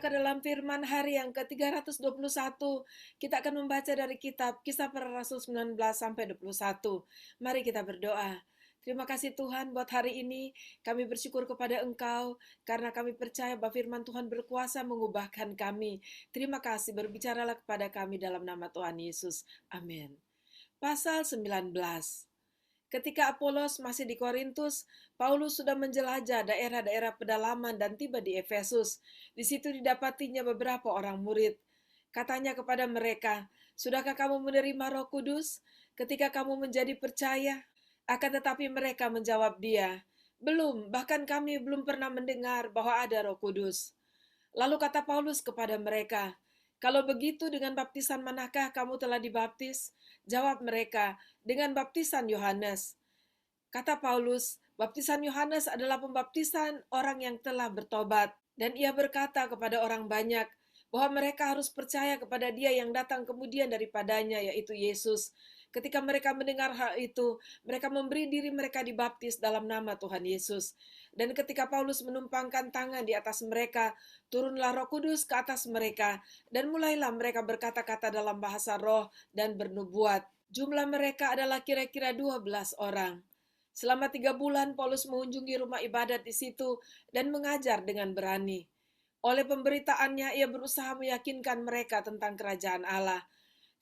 ke dalam firman hari yang ke-321. Kita akan membaca dari kitab Kisah Para Rasul 19 sampai 21. Mari kita berdoa. Terima kasih Tuhan buat hari ini. Kami bersyukur kepada Engkau karena kami percaya bahwa firman Tuhan berkuasa mengubahkan kami. Terima kasih, berbicaralah kepada kami dalam nama Tuhan Yesus. Amin. Pasal 19. Ketika Apolos masih di Korintus, Paulus sudah menjelajah daerah-daerah pedalaman dan tiba di Efesus. Di situ didapatinya beberapa orang murid. Katanya kepada mereka, "Sudahkah kamu menerima Roh Kudus ketika kamu menjadi percaya?" Akan tetapi mereka menjawab dia, "Belum, bahkan kami belum pernah mendengar bahwa ada Roh Kudus." Lalu kata Paulus kepada mereka, "Kalau begitu dengan baptisan manakah kamu telah dibaptis?" Jawab mereka, "Dengan baptisan Yohanes." Kata Paulus, baptisan Yohanes adalah pembaptisan orang yang telah bertobat. Dan ia berkata kepada orang banyak bahwa mereka harus percaya kepada Dia yang datang kemudian daripadanya, yaitu Yesus. Ketika mereka mendengar hal itu, mereka memberi diri mereka dibaptis dalam nama Tuhan Yesus. Dan ketika Paulus menumpangkan tangan di atas mereka, turunlah Roh Kudus ke atas mereka, dan mulailah mereka berkata-kata dalam bahasa roh dan bernubuat. Jumlah mereka adalah kira-kira 12 orang. Selama 3 bulan Paulus mengunjungi rumah ibadat di situ dan mengajar dengan berani. Oleh pemberitaannya ia berusaha meyakinkan mereka tentang kerajaan Allah.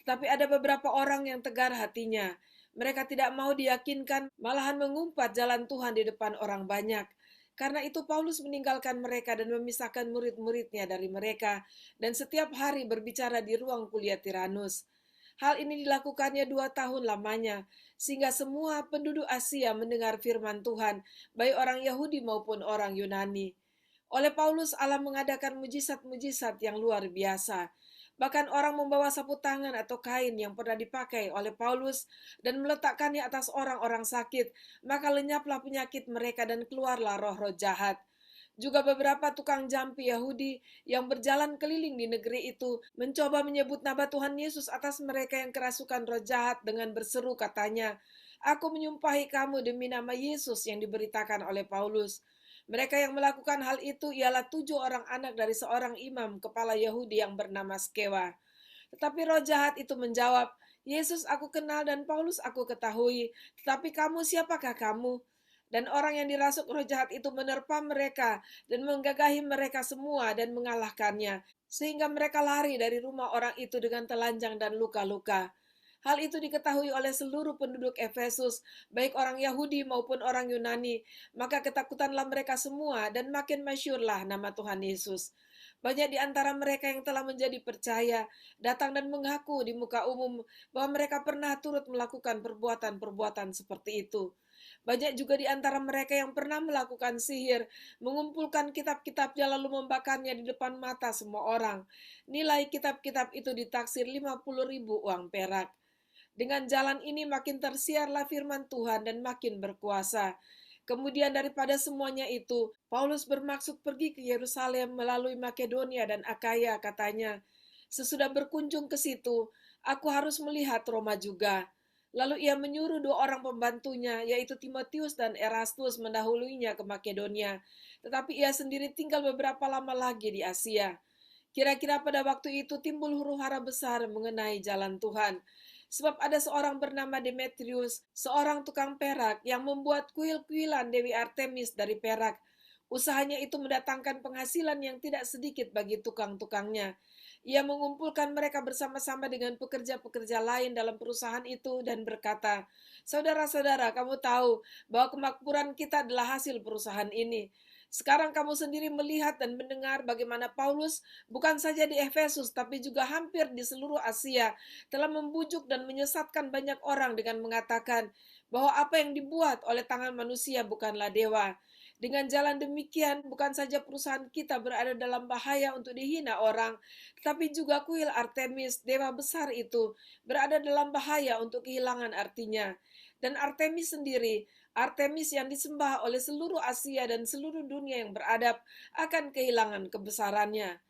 Tetapi ada beberapa orang yang tegar hatinya. Mereka tidak mau diyakinkan, malahan mengumpat jalan Tuhan di depan orang banyak. Karena itu Paulus meninggalkan mereka dan memisahkan murid-muridnya dari mereka, dan setiap hari berbicara di ruang kuliah Tiranus. Hal ini dilakukannya 2 tahun lamanya, sehingga semua penduduk Asia mendengar firman Tuhan, baik orang Yahudi maupun orang Yunani. Oleh Paulus, Allah mengadakan mujizat-mujizat yang luar biasa. Bahkan orang membawa sapu tangan atau kain yang pernah dipakai oleh Paulus dan meletakkannya atas orang-orang sakit, maka lenyaplah penyakit mereka dan keluarlah roh-roh jahat. Juga beberapa tukang jampi Yahudi yang berjalan keliling di negeri itu mencoba menyebut nama Tuhan Yesus atas mereka yang kerasukan roh jahat dengan berseru katanya, "Aku menyumpahi kamu demi nama Yesus yang diberitakan oleh Paulus." Mereka yang melakukan hal itu ialah 7 orang anak dari seorang imam kepala Yahudi yang bernama Skewa. Tetapi roh jahat itu menjawab, "Yesus aku kenal dan Paulus aku ketahui, tetapi kamu siapakah kamu?" Dan orang yang dirasuk roh jahat itu menerpa mereka dan menggagahi mereka semua dan mengalahkannya, sehingga mereka lari dari rumah orang itu dengan telanjang dan luka-luka. Hal itu diketahui oleh seluruh penduduk Efesus, baik orang Yahudi maupun orang Yunani, maka ketakutanlah mereka semua dan makin masyhurlah nama Tuhan Yesus. Banyak di antara mereka yang telah menjadi percaya, datang dan mengaku di muka umum bahwa mereka pernah turut melakukan perbuatan-perbuatan seperti itu. Banyak juga di antara mereka yang pernah melakukan sihir, mengumpulkan kitab-kitabnya lalu membakarnya di depan mata semua orang. Nilai kitab-kitab itu ditaksir 50.000 uang perak. Dengan jalan ini makin tersiarlah firman Tuhan dan makin berkuasa. Kemudian daripada semuanya itu, Paulus bermaksud pergi ke Yerusalem melalui Makedonia dan Akaya, katanya. Sesudah berkunjung ke situ, aku harus melihat Roma juga. Lalu ia menyuruh 2 orang pembantunya, yaitu Timotius dan Erastus, mendahuluinya ke Makedonia. Tetapi ia sendiri tinggal beberapa lama lagi di Asia. Kira-kira pada waktu itu timbul huru-hara besar mengenai jalan Tuhan. Sebab ada seorang bernama Demetrius, seorang tukang perak yang membuat kuil-kuilan Dewi Artemis dari perak. Usahanya itu mendatangkan penghasilan yang tidak sedikit bagi tukang-tukangnya. Ia mengumpulkan mereka bersama-sama dengan pekerja-pekerja lain dalam perusahaan itu dan berkata, "Saudara-saudara, kamu tahu bahwa kemakmuran kita adalah hasil perusahaan ini. Sekarang kamu sendiri melihat dan mendengar bagaimana Paulus bukan saja di Efesus tapi juga hampir di seluruh Asia telah membujuk dan menyesatkan banyak orang dengan mengatakan bahwa apa yang dibuat oleh tangan manusia bukanlah dewa. Dengan jalan demikian, bukan saja perusahaan kita berada dalam bahaya untuk dihina orang, tetapi juga kuil Artemis, dewa besar itu, berada dalam bahaya untuk kehilangan artinya. Dan Artemis sendiri, Artemis yang disembah oleh seluruh Asia dan seluruh dunia yang beradab, akan kehilangan kebesarannya."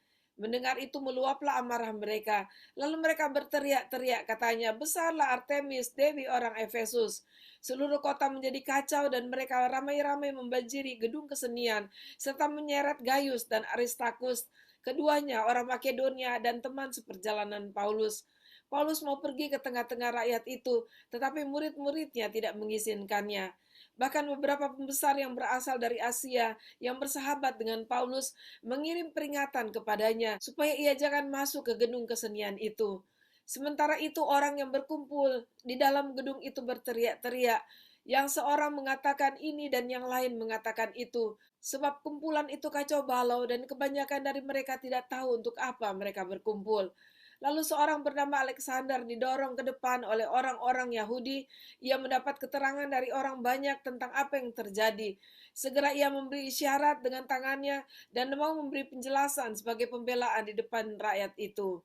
Mendengar itu meluaplah amarah mereka. Lalu mereka berteriak-teriak katanya, "Besarlah Artemis, dewi orang Efesus." Seluruh kota menjadi kacau dan mereka ramai-ramai membanjiri gedung kesenian serta menyeret Gaius dan Aristarkus Keduanya orang Makedonia dan teman seperjalanan Paulus. Paulus mau pergi ke tengah-tengah rakyat itu, tetapi murid-muridnya tidak mengizinkannya. Bahkan beberapa pembesar yang berasal dari Asia yang bersahabat dengan Paulus mengirim peringatan kepadanya supaya ia jangan masuk ke gedung kesenian itu. Sementara itu orang yang berkumpul di dalam gedung itu berteriak-teriak, yang seorang mengatakan ini dan yang lain mengatakan itu. Sebab kumpulan itu kacau balau dan kebanyakan dari mereka tidak tahu untuk apa mereka berkumpul. Lalu seorang bernama Alexander didorong ke depan oleh orang-orang Yahudi. Ia mendapat keterangan dari orang banyak tentang apa yang terjadi. Segera ia memberi isyarat dengan tangannya dan mau memberi penjelasan sebagai pembelaan di depan rakyat itu.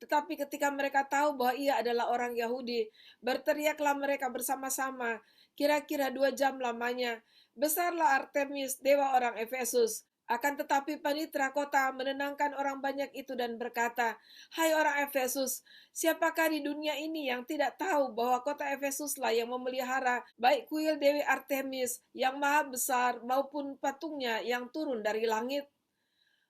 Tetapi ketika mereka tahu bahwa ia adalah orang Yahudi, berteriaklah mereka bersama-sama, kira-kira 2 jam lamanya. Besarlah Artemis, dewa orang Efesus. Akan tetapi panitera kota menenangkan orang banyak itu dan berkata, "Hai orang Efesus, siapakah di dunia ini yang tidak tahu bahwa kota Efesuslah yang memelihara baik kuil Dewi Artemis yang maha besar maupun patungnya yang turun dari langit?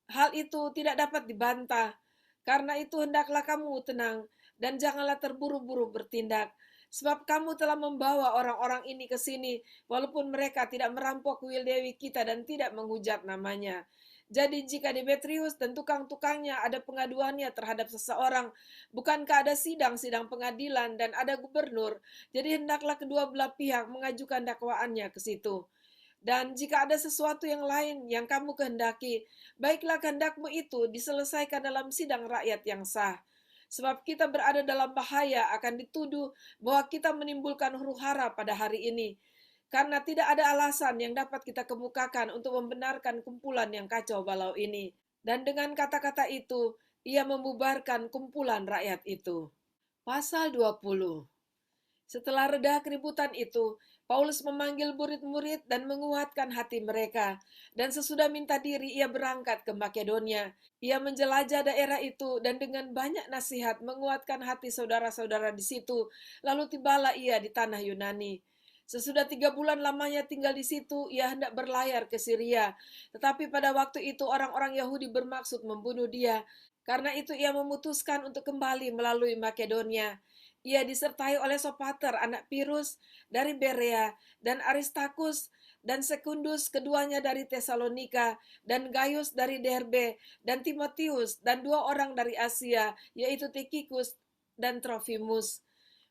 Hal itu tidak dapat dibantah. Karena itu hendaklah kamu tenang dan janganlah terburu-buru bertindak. Sebab kamu telah membawa orang-orang ini ke sini, walaupun mereka tidak merampok kuil Dewi kita dan tidak menghujat namanya. Jadi jika Demetrius dan tukang-tukangnya ada pengaduannya terhadap seseorang, bukankah ada sidang-sidang pengadilan dan ada gubernur? Jadi hendaklah kedua belah pihak mengajukan dakwaannya ke situ. Dan jika ada sesuatu yang lain yang kamu kehendaki, baiklah kehendakmu itu diselesaikan dalam sidang rakyat yang sah. Sebab kita berada dalam bahaya akan dituduh bahwa kita menimbulkan huru-hara pada hari ini. Karena tidak ada alasan yang dapat kita kemukakan untuk membenarkan kumpulan yang kacau balau ini. Dan dengan kata-kata itu, ia membubarkan kumpulan rakyat itu. Pasal 20. Setelah reda keributan itu, Paulus memanggil murid-murid dan menguatkan hati mereka. Dan sesudah minta diri, ia berangkat ke Makedonia. Ia menjelajah daerah itu dan dengan banyak nasihat menguatkan hati saudara-saudara di situ. Lalu tibalah ia di tanah Yunani. Sesudah 3 bulan lamanya tinggal di situ, ia hendak berlayar ke Syria. Tetapi pada waktu itu orang-orang Yahudi bermaksud membunuh dia. Karena itu ia memutuskan untuk kembali melalui Makedonia. Ia disertai oleh Sopater, anak Pirus dari Berea, dan Aristarkus dan Sekundus, keduanya dari Tesalonika, dan Gaius dari Derbe, dan Timotius, dan 2 orang dari Asia, yaitu Tikhikus dan Trofimus.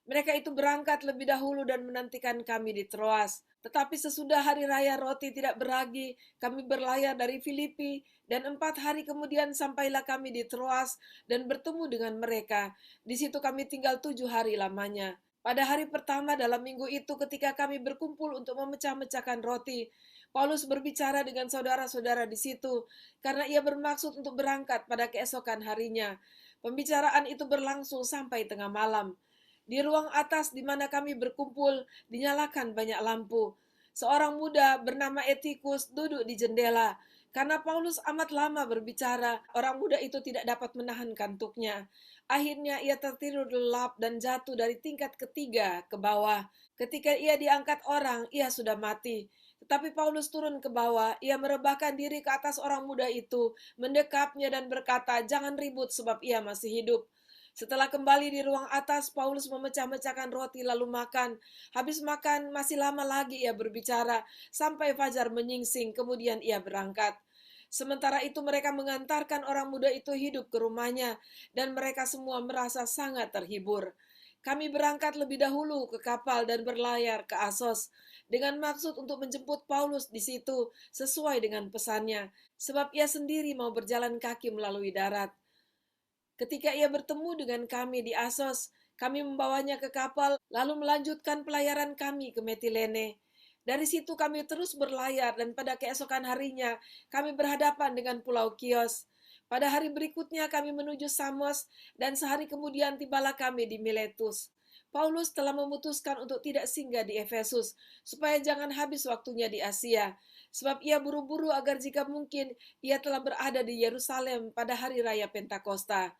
Mereka itu berangkat lebih dahulu dan menantikan kami di Troas. Tetapi sesudah hari raya roti tidak beragi, kami berlayar dari Filipi, dan 4 hari kemudian sampailah kami di Troas dan bertemu dengan mereka. Di situ kami tinggal 7 hari lamanya. Pada hari pertama dalam minggu itu ketika kami berkumpul untuk memecah-mecahkan roti, Paulus berbicara dengan saudara-saudara di situ, karena ia bermaksud untuk berangkat pada keesokan harinya. Pembicaraan itu berlangsung sampai tengah malam. Di ruang atas di mana kami berkumpul, dinyalakan banyak lampu. Seorang muda bernama Etikus duduk di jendela. Karena Paulus amat lama berbicara, orang muda itu tidak dapat menahan kantuknya. Akhirnya ia tertidur lelap dan jatuh dari tingkat ketiga ke bawah. Ketika ia diangkat orang, ia sudah mati. Tetapi Paulus turun ke bawah, ia merebahkan diri ke atas orang muda itu, mendekapnya dan berkata, "Jangan ribut sebab ia masih hidup." Setelah kembali di ruang atas, Paulus memecah-mecahkan roti lalu makan. Habis makan, masih lama lagi ia berbicara, sampai fajar menyingsing, kemudian ia berangkat. Sementara itu mereka mengantarkan orang muda itu hidup ke rumahnya, dan mereka semua merasa sangat terhibur. Kami berangkat lebih dahulu ke kapal dan berlayar ke Asos, dengan maksud untuk menjemput Paulus di situ, sesuai dengan pesannya, sebab ia sendiri mau berjalan kaki melalui darat. Ketika ia bertemu dengan kami di Asos, kami membawanya ke kapal, lalu melanjutkan pelayaran kami ke Metilene. Dari situ kami terus berlayar dan pada keesokan harinya kami berhadapan dengan Pulau Kios. Pada hari berikutnya kami menuju Samos dan sehari kemudian tibalah kami di Miletus. Paulus telah memutuskan untuk tidak singgah di Efesus, supaya jangan habis waktunya di Asia. Sebab ia buru-buru agar jika mungkin ia telah berada di Yerusalem pada hari raya Pentakosta.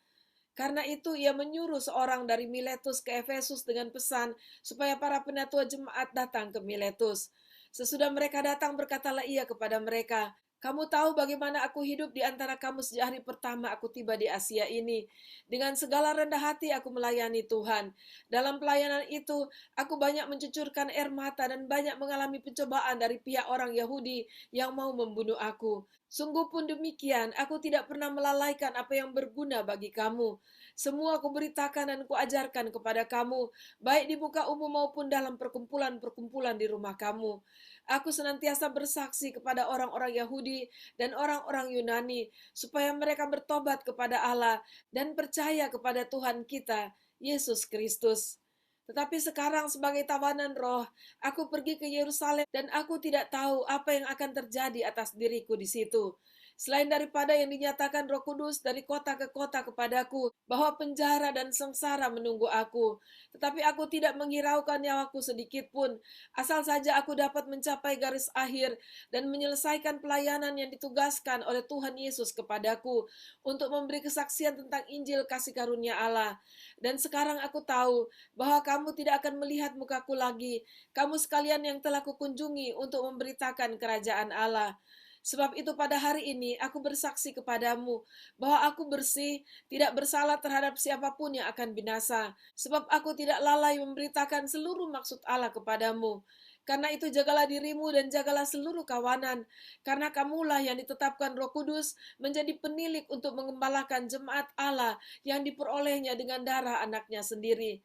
Karena itu ia menyuruh seorang dari Miletus ke Efesus dengan pesan supaya para penatua jemaat datang ke Miletus. Sesudah mereka datang berkatalah ia kepada mereka, Kamu tahu bagaimana aku hidup di antara kamu sejak hari pertama aku tiba di Asia ini. Dengan segala rendah hati aku melayani Tuhan. Dalam pelayanan itu, aku banyak mencucurkan air mata dan banyak mengalami pencobaan dari pihak orang Yahudi yang mau membunuh aku. Sungguh pun demikian, aku tidak pernah melalaikan apa yang berguna bagi kamu. Semua aku beritakan dan kuajarkan kepada kamu, baik di muka umum maupun dalam perkumpulan-perkumpulan di rumah kamu. Aku senantiasa bersaksi kepada orang-orang Yahudi dan orang-orang Yunani, supaya mereka bertobat kepada Allah dan percaya kepada Tuhan kita, Yesus Kristus. Tetapi sekarang sebagai tawanan roh, aku pergi ke Yerusalem dan aku tidak tahu apa yang akan terjadi atas diriku di situ. Selain daripada yang dinyatakan Roh Kudus dari kota ke kota kepadaku, bahwa penjara dan sengsara menunggu aku. Tetapi aku tidak menghiraukan nyawaku sedikit pun, asal saja aku dapat mencapai garis akhir dan menyelesaikan pelayanan yang ditugaskan oleh Tuhan Yesus kepadaku untuk memberi kesaksian tentang Injil kasih karunia Allah. Dan sekarang aku tahu bahwa kamu tidak akan melihat mukaku lagi, kamu sekalian yang telah kukunjungi untuk memberitakan kerajaan Allah. Sebab itu pada hari ini aku bersaksi kepadamu bahwa aku bersih, tidak bersalah terhadap siapapun yang akan binasa. Sebab aku tidak lalai memberitakan seluruh maksud Allah kepadamu. Karena itu jagalah dirimu dan jagalah seluruh kawanan, karena kamulah yang ditetapkan Roh Kudus menjadi penilik untuk mengembalakan jemaat Allah yang diperolehnya dengan darah anaknya sendiri.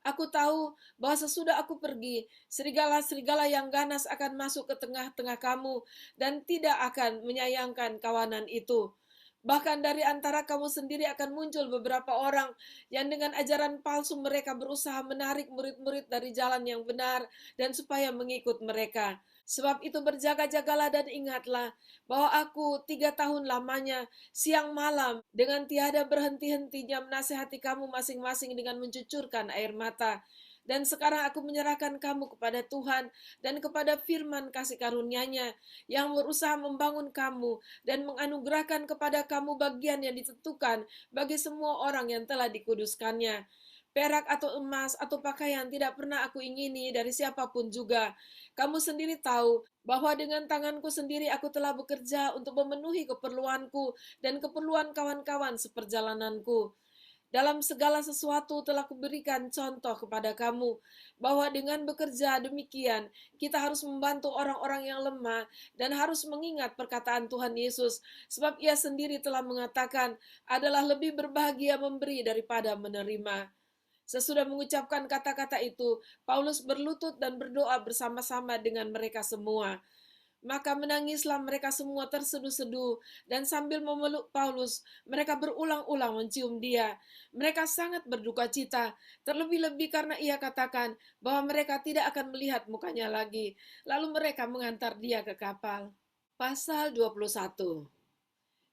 Aku tahu bahwa sesudah aku pergi, serigala-serigala yang ganas akan masuk ke tengah-tengah kamu dan tidak akan menyayangkan kawanan itu. Bahkan dari antara kamu sendiri akan muncul beberapa orang yang dengan ajaran palsu mereka berusaha menarik murid-murid dari jalan yang benar dan supaya mengikut mereka. Sebab itu berjaga-jagalah dan ingatlah bahwa aku 3 tahun lamanya, siang malam, dengan tiada berhenti-hentinya menasehati kamu masing-masing dengan mencucurkan air mata. Dan sekarang aku menyerahkan kamu kepada Tuhan dan kepada firman kasih karunia-Nya yang berusaha membangun kamu dan menganugerahkan kepada kamu bagian yang ditentukan bagi semua orang yang telah dikuduskannya. Perak atau emas atau pakaian tidak pernah aku ingini dari siapapun juga. Kamu sendiri tahu bahwa dengan tanganku sendiri aku telah bekerja untuk memenuhi keperluanku dan keperluan kawan-kawan seperjalananku. Dalam segala sesuatu telah kuberikan contoh kepada kamu, bahwa dengan bekerja demikian, kita harus membantu orang-orang yang lemah dan harus mengingat perkataan Tuhan Yesus, sebab ia sendiri telah mengatakan, adalah lebih berbahagia memberi daripada menerima. Sesudah mengucapkan kata-kata itu, Paulus berlutut dan berdoa bersama-sama dengan mereka semua. Maka menangislah mereka semua terseduh-seduh, dan sambil memeluk Paulus, mereka berulang-ulang mencium dia. Mereka sangat berduka cita, terlebih-lebih karena ia katakan bahwa mereka tidak akan melihat mukanya lagi. Lalu mereka mengantar dia ke kapal. Pasal 21.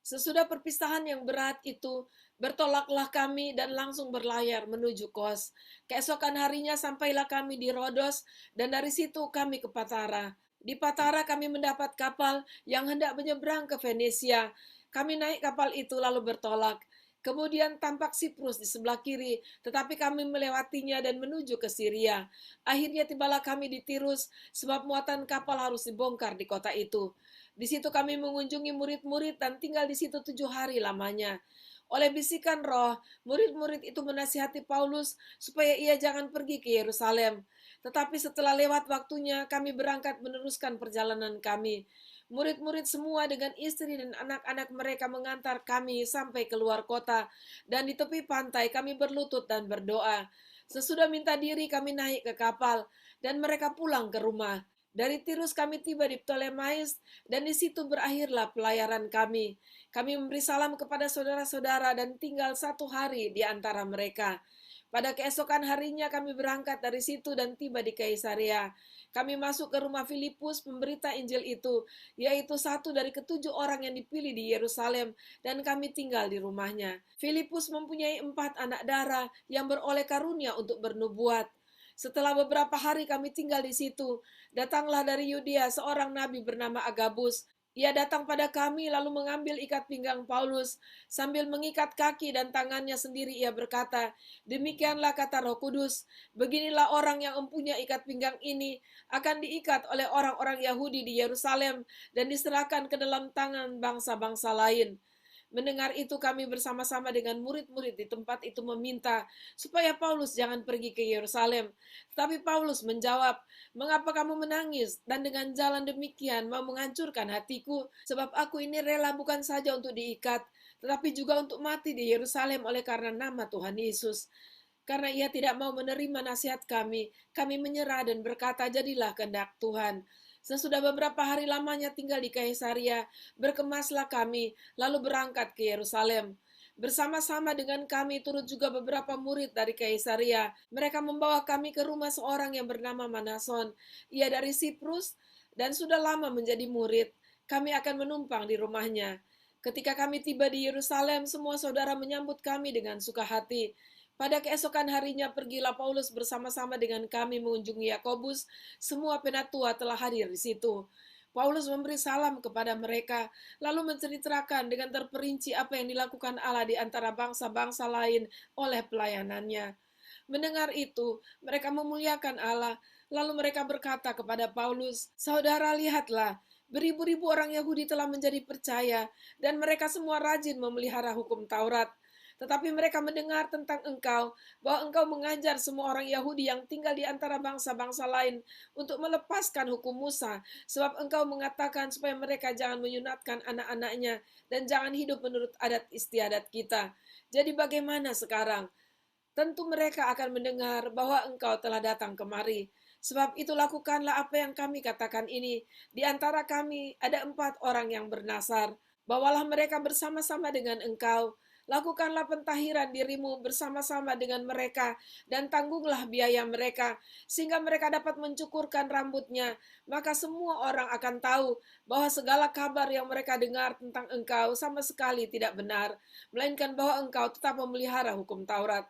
Sesudah perpisahan yang berat itu, bertolaklah kami dan langsung berlayar menuju Kos. Keesokan harinya sampailah kami di Rodos, dan dari situ kami ke Patara. Di Patara kami mendapat kapal yang hendak menyeberang ke Venesia. Kami naik kapal itu lalu bertolak. Kemudian tampak Siprus di sebelah kiri, tetapi kami melewatinya dan menuju ke Syria. Akhirnya tibalah kami di Tirus, sebab muatan kapal harus dibongkar di kota itu. Di situ kami mengunjungi murid-murid dan tinggal di situ 7 hari lamanya. Oleh bisikan roh, murid-murid itu menasihati Paulus supaya ia jangan pergi ke Yerusalem. Tetapi setelah lewat waktunya, kami berangkat meneruskan perjalanan kami. Murid-murid semua dengan istri dan anak-anak mereka mengantar kami sampai keluar kota, dan di tepi pantai kami berlutut dan berdoa. Sesudah minta diri kami naik ke kapal, dan mereka pulang ke rumah. Dari Tirus kami tiba di Ptolemais, dan di situ berakhirlah pelayaran kami. Kami memberi salam kepada saudara-saudara dan tinggal 1 hari di antara mereka. Pada keesokan harinya kami berangkat dari situ dan tiba di Kaisarea. Kami masuk ke rumah Filipus pemberita Injil itu, yaitu satu dari ke-7 orang yang dipilih di Yerusalem, dan kami tinggal di rumahnya. Filipus mempunyai 4 anak darah yang beroleh karunia untuk bernubuat. Setelah beberapa hari kami tinggal di situ, datanglah dari Yudea seorang nabi bernama Agabus. Ia datang pada kami lalu mengambil ikat pinggang Paulus. Sambil mengikat kaki dan tangannya sendiri ia berkata, demikianlah kata Roh Kudus, beginilah orang yang mempunyai ikat pinggang ini akan diikat oleh orang-orang Yahudi di Yerusalem dan diserahkan ke dalam tangan bangsa-bangsa lain. Mendengar itu kami bersama-sama dengan murid-murid di tempat itu meminta supaya Paulus jangan pergi ke Yerusalem. Tapi Paulus menjawab, mengapa kamu menangis dan dengan jalan demikian mau menghancurkan hatiku? Sebab aku ini rela bukan saja untuk diikat, tetapi juga untuk mati di Yerusalem oleh karena nama Tuhan Yesus. Karena ia tidak mau menerima nasihat kami menyerah dan berkata, jadilah kehendak Tuhan. Sesudah beberapa hari lamanya tinggal di Kaisaria, berkemaslah kami, lalu berangkat ke Yerusalem. Bersama-sama dengan kami turut juga beberapa murid dari Kaisaria. Mereka membawa kami ke rumah seorang yang bernama Manason. Ia dari Siprus dan sudah lama menjadi murid. Kami akan menumpang di rumahnya. Ketika kami tiba di Yerusalem, semua saudara menyambut kami dengan suka hati. Pada keesokan harinya pergilah Paulus bersama-sama dengan kami mengunjungi Yakobus. Semua penatua telah hadir di situ. Paulus memberi salam kepada mereka, lalu menceritakan dengan terperinci apa yang dilakukan Allah di antara bangsa-bangsa lain oleh pelayanannya. Mendengar itu, mereka memuliakan Allah. Lalu mereka berkata kepada Paulus, saudara lihatlah, beribu-ribu orang Yahudi telah menjadi percaya, dan mereka semua rajin memelihara hukum Taurat. Tetapi mereka mendengar tentang engkau, bahwa engkau mengajar semua orang Yahudi yang tinggal di antara bangsa-bangsa lain untuk melepaskan hukum Musa, sebab engkau mengatakan supaya mereka jangan menyunatkan anak-anaknya dan jangan hidup menurut adat istiadat kita. Jadi bagaimana sekarang? Tentu mereka akan mendengar bahwa engkau telah datang kemari. Sebab itu lakukanlah apa yang kami katakan ini. Di antara kami ada 4 orang yang bernasar. Bawalah mereka bersama-sama dengan engkau. Lakukanlah pentahiran dirimu bersama-sama dengan mereka dan tanggunglah biaya mereka sehingga mereka dapat mencukurkan rambutnya. Maka semua orang akan tahu bahwa segala kabar yang mereka dengar tentang engkau sama sekali tidak benar, melainkan bahwa engkau tetap memelihara hukum Taurat.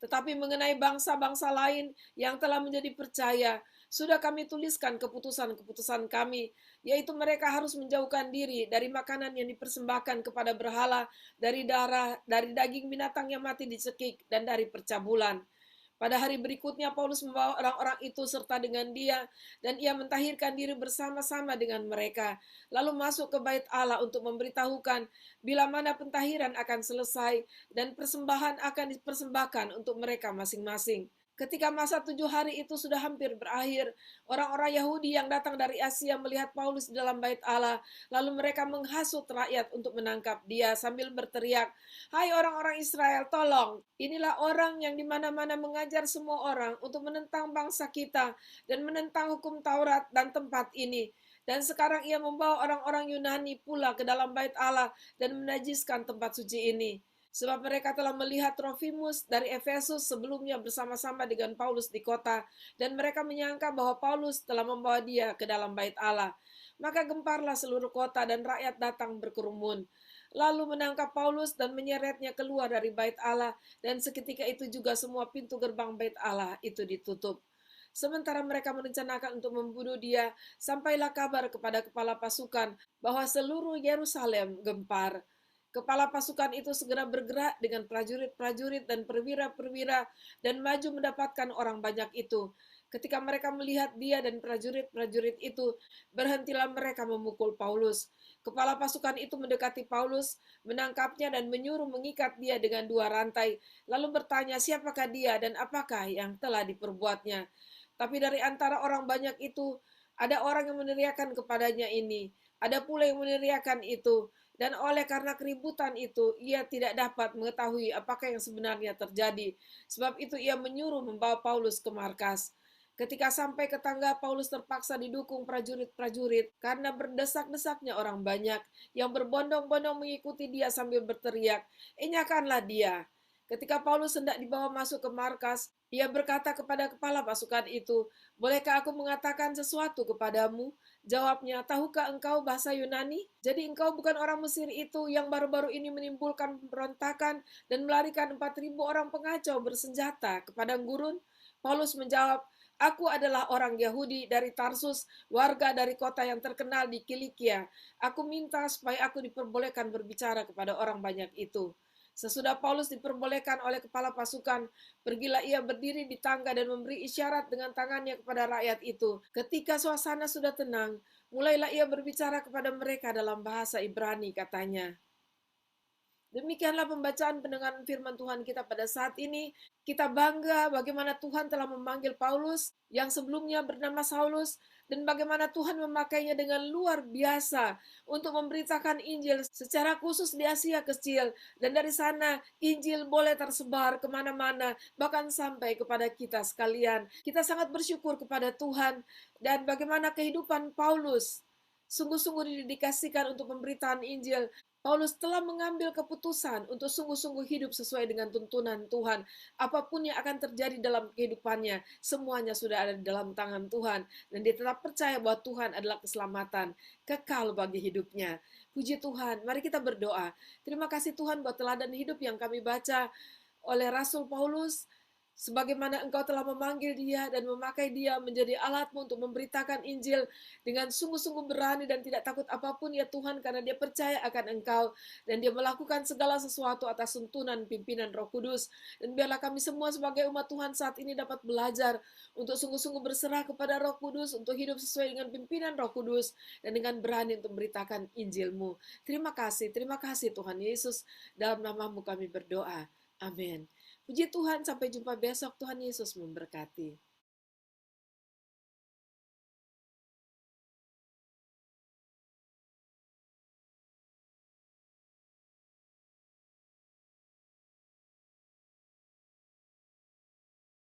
Tetapi mengenai bangsa-bangsa lain yang telah menjadi percaya, sudah kami tuliskan keputusan-keputusan kami, yaitu mereka harus menjauhkan diri dari makanan yang dipersembahkan kepada berhala, dari darah, dari daging binatang yang mati dicekik, dan dari percabulan. Pada hari berikutnya Paulus membawa orang-orang itu serta dengan dia, dan ia mentahirkan diri bersama-sama dengan mereka, lalu masuk ke bait Allah untuk memberitahukan bila mana pentahiran akan selesai dan persembahan akan dipersembahkan untuk mereka masing-masing. Ketika masa 7 hari itu sudah hampir berakhir, orang-orang Yahudi yang datang dari Asia melihat Paulus di dalam bait Allah, lalu mereka menghasut rakyat untuk menangkap dia sambil berteriak, hai orang-orang Israel, tolong, inilah orang yang di mana-mana mengajar semua orang untuk menentang bangsa kita dan menentang hukum Taurat dan tempat ini. Dan sekarang ia membawa orang-orang Yunani pula ke dalam bait Allah dan menajiskan tempat suci ini. Sebab mereka telah melihat Trofimus dari Efesus sebelumnya bersama-sama dengan Paulus di kota, dan mereka menyangka bahwa Paulus telah membawa dia ke dalam bait Allah. Maka gemparlah seluruh kota dan rakyat datang berkerumun. Lalu menangkap Paulus dan menyeretnya keluar dari bait Allah, dan seketika itu juga semua pintu gerbang bait Allah itu ditutup. Sementara mereka merencanakan untuk membunuh dia, sampailah kabar kepada kepala pasukan bahwa seluruh Yerusalem gempar. Kepala pasukan itu segera bergerak dengan prajurit-prajurit dan perwira-perwira dan maju mendapatkan orang banyak itu. Ketika mereka melihat dia dan prajurit-prajurit itu, berhentilah mereka memukul Paulus. Kepala pasukan itu mendekati Paulus, menangkapnya dan menyuruh mengikat dia dengan 2 rantai, lalu bertanya siapakah dia dan apakah yang telah diperbuatnya. Tapi dari antara orang banyak itu, ada orang yang meneriakan kepadanya ini, ada pula yang meneriakan itu, dan oleh karena keributan itu, ia tidak dapat mengetahui apakah yang sebenarnya terjadi. Sebab itu ia menyuruh membawa Paulus ke markas. Ketika sampai ke tangga, Paulus terpaksa didukung prajurit-prajurit karena berdesak-desaknya orang banyak yang berbondong-bondong mengikuti dia sambil berteriak, "Enyahkanlah dia!" Ketika Paulus hendak dibawa masuk ke markas, ia berkata kepada kepala pasukan itu, "Bolehkah aku mengatakan sesuatu kepadamu?" Jawabnya, tahukah engkau bahasa Yunani? Jadi engkau bukan orang Mesir itu yang baru-baru ini menimbulkan pemberontakan dan melarikan 4.000 orang pengacau bersenjata ke padang gurun? Paulus menjawab, Aku adalah orang Yahudi dari Tarsus, warga dari kota yang terkenal di Kilikia. Aku minta supaya aku diperbolehkan berbicara kepada orang banyak itu. Sesudah Paulus diperbolehkan oleh kepala pasukan, pergilah ia berdiri di tangga dan memberi isyarat dengan tangannya kepada rakyat itu. Ketika suasana sudah tenang, mulailah ia berbicara kepada mereka dalam bahasa Ibrani, katanya. Demikianlah pembacaan pendengaran firman Tuhan kita pada saat ini. Kita bangga bagaimana Tuhan telah memanggil Paulus yang sebelumnya bernama Saulus, dan bagaimana Tuhan memakainya dengan luar biasa untuk memberitakan Injil secara khusus di Asia Kecil. Dan dari sana Injil boleh tersebar kemana-mana, bahkan sampai kepada kita sekalian. Kita sangat bersyukur kepada Tuhan dan bagaimana kehidupan Paulus sungguh-sungguh didedikasikan untuk pemberitaan Injil. Paulus telah mengambil keputusan untuk sungguh-sungguh hidup sesuai dengan tuntunan Tuhan. Apapun yang akan terjadi dalam kehidupannya, semuanya sudah ada di dalam tangan Tuhan. Dan dia tetap percaya bahwa Tuhan adalah keselamatan kekal bagi hidupnya. Puji Tuhan, mari kita berdoa. Terima kasih Tuhan buat teladan hidup yang kami baca oleh Rasul Paulus, sebagaimana Engkau telah memanggil dia dan memakai dia menjadi alatmu untuk memberitakan Injil dengan sungguh-sungguh berani dan tidak takut apapun ya Tuhan, karena dia percaya akan Engkau dan dia melakukan segala sesuatu atas tuntunan pimpinan Roh Kudus. Dan biarlah kami semua sebagai umat Tuhan saat ini dapat belajar untuk sungguh-sungguh berserah kepada Roh Kudus, untuk hidup sesuai dengan pimpinan Roh Kudus dan dengan berani untuk memberitakan Injil-Mu. Terima kasih Tuhan Yesus, dalam nama-Mu kami berdoa. Amin. Puji Tuhan, sampai jumpa besok. Tuhan Yesus memberkati.